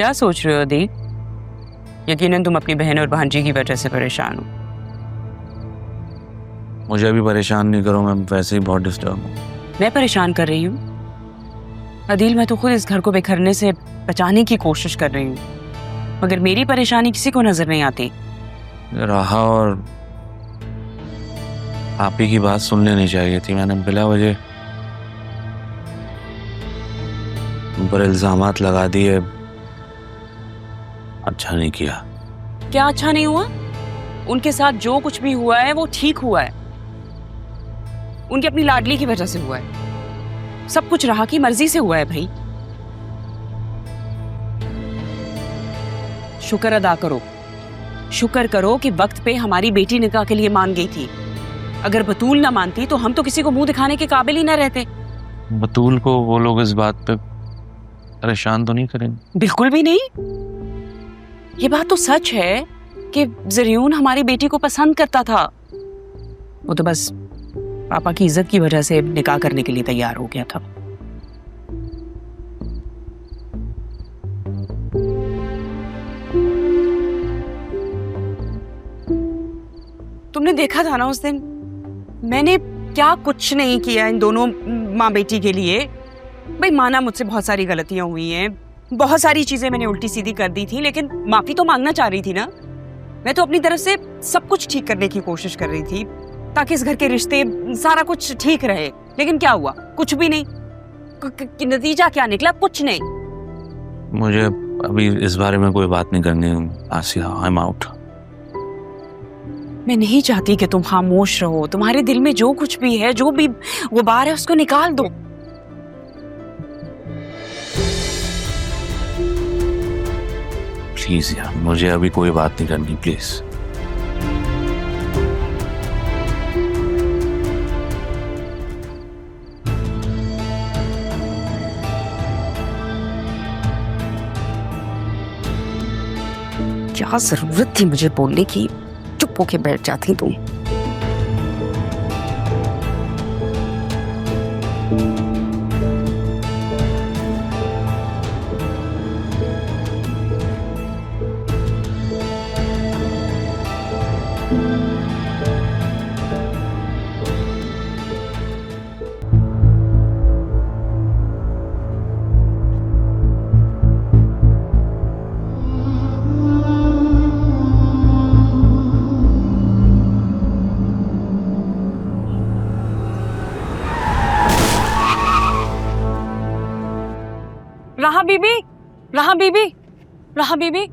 क्या सोच रहे हो दी? यकीनन तुम अपनी बहन और भांजी की वजह से परेशान हो। मुझे अभी परेशान नहीं करो, मैं वैसे ही बहुत डिस्टर्ब हूँ। मैं परेशान कर रही हूँ? अदील, मैं तो खुद इस घर को बिखरने से बचाने की कोशिश कर रही हूँ, मगर मेरी परेशानी किसी को नजर नहीं आती। राहा और आप ही की बात सुन लेनी चाहिए थी। मैंने बिला वजह तुम पर इल्जामात लगा दिए। अच्छा नहीं किया। क्या अच्छा नहीं हुआ? उनके साथ जो कुछ भी हुआ है वो ठीक हुआ है। उनकी अपनी लाडली की वजह से हुआ है। सब कुछ राहा की मर्जी से हुआ है भाई। शुक्र अदा करो, शुक्र करो कि वक्त पे हमारी बेटी निकाह के लिए मान गई थी। अगर बतूल ना मानती तो हम तो किसी को मुंह दिखाने के काबिल ही ना रहते। बतूल को वो लोग इस बात पे परेशान तो नहीं करेंगे? बिल्कुल भी नहीं। ये बात तो सच है कि ज़रियून हमारी बेटी को पसंद करता था। वो तो बस पापा की इज्जत की वजह से निकाह करने के लिए तैयार हो गया था। तुमने देखा था ना उस दिन मैंने क्या कुछ नहीं किया इन दोनों माँ बेटी के लिए। भाई माना मुझसे बहुत सारी गलतियां हुई हैं, बहुत सारी चीजें मैंने उल्टी सीधी कर दी थी, लेकिन माफी तो मांगना चाह रही थी ना। मैं तो अपनी तरफ से सब कुछ ठीक करने की कोशिश कर रही थी ताकि इस घर के रिश्ते सारा कुछ ठीक रहे। लेकिन क्या हुआ? कुछ भी नहीं। नतीजा क्या निकला? कुछ नहीं। मुझे अभी इस बारे में कोई बात नहीं करनी आसिया। I am out. मैं नहीं चाहती कि तुम खामोश रहो। तुम्हारे दिल में जो कुछ भी है, जो भी गुबार है, उसको निकाल दो। प्लीज यार, मुझे अभी कोई बात नहीं करनी, प्लीज। क्या जरूरत थी मुझे बोलने की? चुप होके बैठ जाती तुम। राहा बीबी, राहा बीबी, राहा बीबी,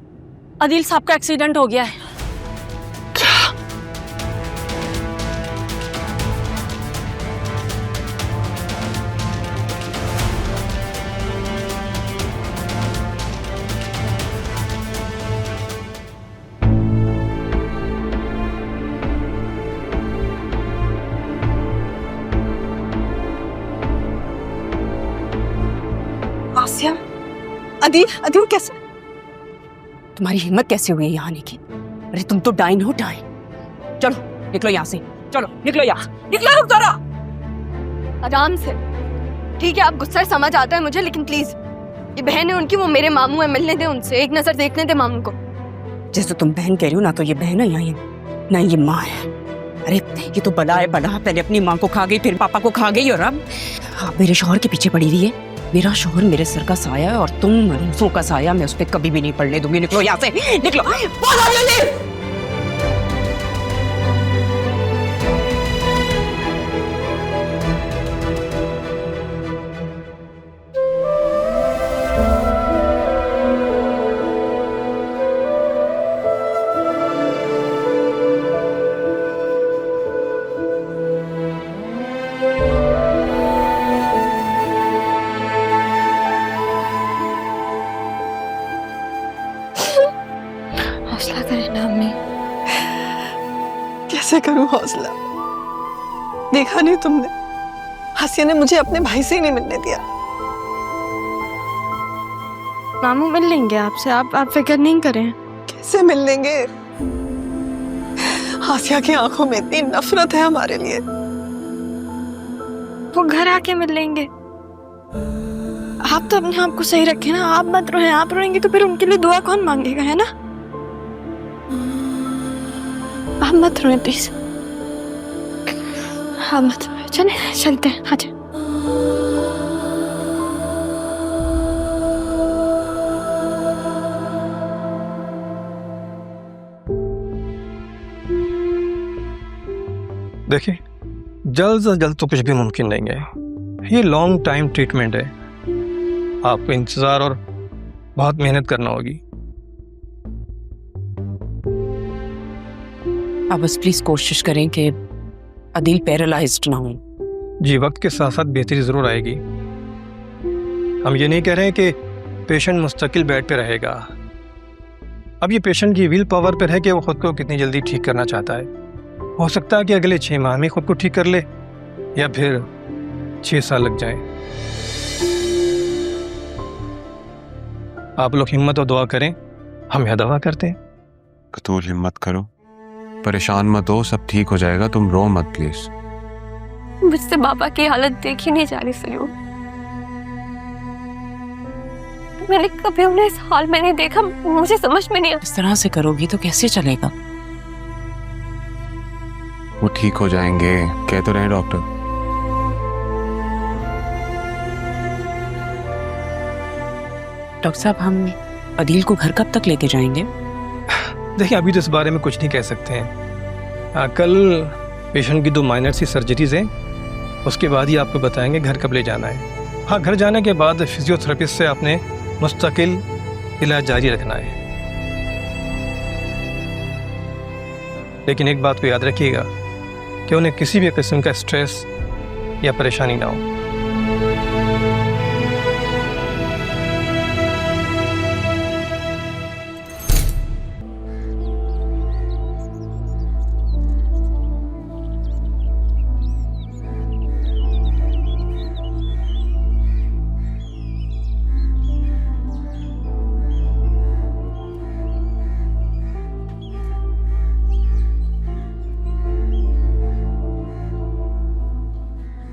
अदील साहब का एक्सीडेंट हो गया है। आसिया, अदील, अदील कैसे? तुम्हारी हिम्मत कैसे हुई है यहाँ आने की? अरे तुम तो डाइन हो, डाइन। चलो निकलो यहाँ से, चलो निकलो यहाँ, निकलो। रुक जरा, आराम से। ठीक है, आप गुस्सा समझ आता है मुझे, लेकिन प्लीज ये बहन है उनकी, वो मेरे मामू है, मिलने दे उनसे, एक नजर देखने दे मामू को। जैसे तुम बहन कह रही हो ना, तो ये बहन है या ना ये माँ है। अरे ये तो बला है बला। पहले अपनी माँ को खा गई, फिर पापा को खा गई, और अब आप मेरे शौहर के पीछे पड़ी रही है। मेरा शौहर मेरे सर का साया है और तुम मरूफों का साया। मैं उस पर कभी भी नहीं पड़ने दूंगी। निकलो यहाँ से, निकलो। हौसला करें ना अम्मी। कैसे करूं हौसला? देखा नहीं तुमने, हासिया ने मुझे अपने भाई से ही नहीं मिलने दिया। मामू मिल लेंगे आपसे, आप फिक्र नहीं करें। कैसे मिल लेंगे? हासिया की आंखों में इतनी नफरत है हमारे लिए। वो घर आके मिल लेंगे। आप तो अपने आप को सही रखें ना, आप मत रोएं, आप रोएंगे तो फिर उनके लिए दुआ कौन मांगेगा, है ना? आप मत रोएं प्लीज, आप मत रोएं। चले चलते हैं, आजा। देखिए, जल्द से जल्द तो कुछ भी मुमकिन नहीं है। ये लॉन्ग टाइम ट्रीटमेंट है, आपको इंतज़ार और बहुत मेहनत करना होगी। आप बस प्लीज कोशिश करें कि अदील पैरालाइज्ड ना हो। जी, वक्त के साथ साथ बेहतरी ज़रूर आएगी। हम ये नहीं कह रहे हैं कि पेशेंट मुस्तकिल बेड पे रहेगा। अब ये पेशेंट की विल पावर पर है कि वो ख़ुद को कितनी जल्दी ठीक करना चाहता है। हो सकता है कि अगले 6 माह में खुद को ठीक कर ले, या फिर 6 साल लग जाए। आप लोग हिम्मत और दुआ करें, हम यह दवा करते हैं। कतूल हिम्मत करो, परेशान मत हो, सब ठीक हो जाएगा, तुम रो मत प्लीज। मुझसे बाबा की हालत देखी नहीं जा रही सयूम। मैंने कभी उन्हें इस हाल में नहीं देखा, मुझे समझ में नहीं आता। इस तरह से करोगी तो कैसे चलेगा? वो ठीक हो जाएंगे, कह तो रहे डॉक्टर। डॉक्टर साहब, हम अदील को घर कब तक लेके जाएंगे? देखिए, अभी तो इस बारे में कुछ नहीं कह सकते हैं। कल पेशेंट की 2 माइनर सी सर्जरीज हैं, उसके बाद ही आपको बताएंगे घर कब ले जाना है। हाँ, घर जाने के बाद फिजियोथेरेपिस्ट से आपने मुस्तकिल इलाज जारी रखना है। लेकिन एक बात को याद रखिएगा कि उन्हें किसी भी किस्म का स्ट्रेस या परेशानी ना हो।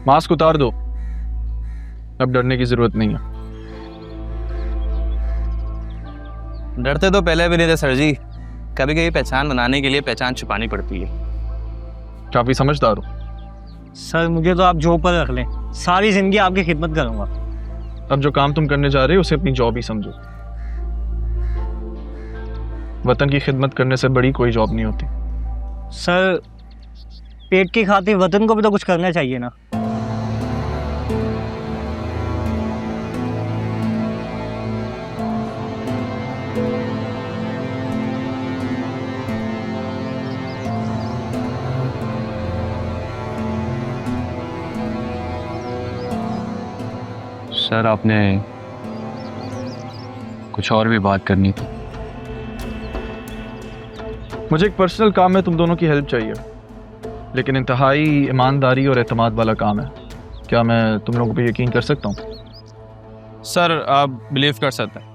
मास्क उतार दो, अब डरने की जरूरत नहीं है। डरते तो पहले भी नहीं थे सर जी, कभी कभी पहचान बनाने के लिए पहचान छुपानी पड़ती है। काफी समझदार हो। सर मुझे तो आप जॉब पर रख लें, सारी जिंदगी आपकी खिदमत करूंगा। अब जो काम तुम करने जा रहे हो उसे अपनी जॉब ही समझो। वतन की खिदमत करने से बड़ी कोई जॉब नहीं होती। सर पेट की खातिर वतन को भी तो कुछ करना चाहिए ना। सर, आपने कुछ और भी बात करनी थी। मुझे एक पर्सनल काम में तुम दोनों की हेल्प चाहिए, लेकिन इंतहाई ईमानदारी और एतमाद वाला काम है। क्या मैं तुम लोगों पे यकीन कर सकता हूँ? सर, आप बिलीव कर सकते हैं।